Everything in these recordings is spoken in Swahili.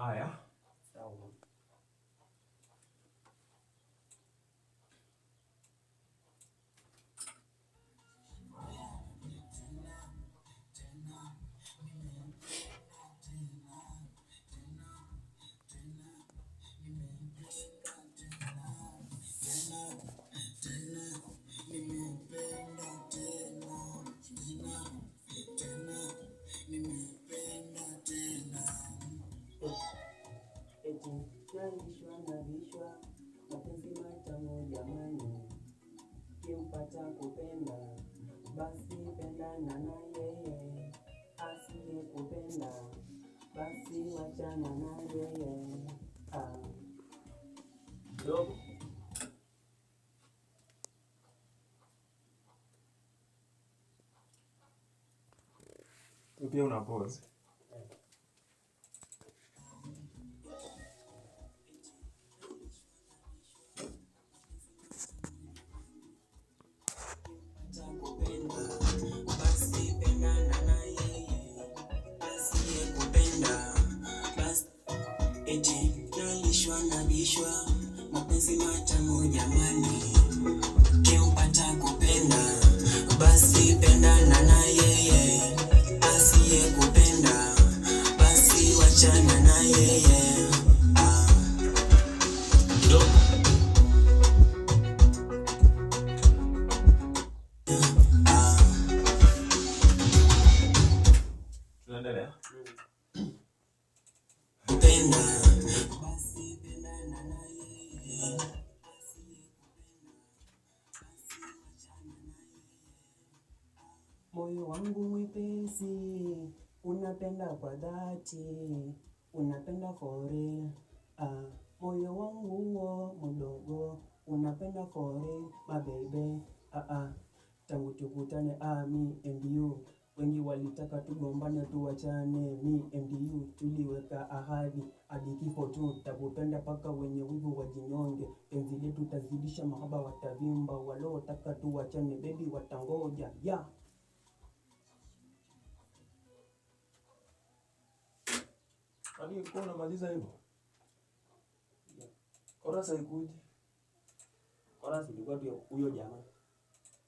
Haya. Sawa. Nalishwa nalishwa mapenzi matamu jamani, kimpata kupenda basi pendana na yeye, asiye kupenda basi wachana na yeye. Dogo pia una pause. Nalishwa mapenzi matamu jamani, kimpata kupenda basi pendana na yeye, asiye kupenda basi wachana na yeye. Tunaendelea. Moyo wangu mwepesi, unapenda kwa dhati, unapenda for real. Moyo wangu wo mdogo, unapenda for real, my baby. Tangu tukutane, me and you. Wengi walitaka tugombane tuwachane, me and you. Tuliweka ahadi, hadi kifo tu, takupenda paka wenye wivu wajinyonge. Penzi letu tazidisha mahaba watavimba, waliotaka tuwachane, baby watangoja, yeah. Hadi uko unamaliza hivyo? Chorus haikuji. Chorus ilikuwa tu huyo jamaa.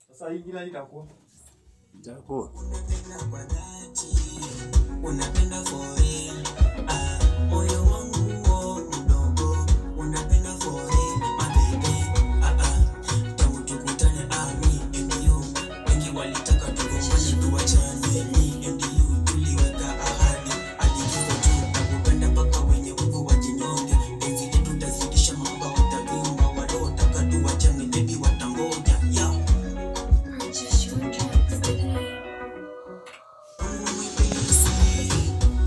Sasa hii ingine itakuwa. Unapenda kwa dhati, unapenda for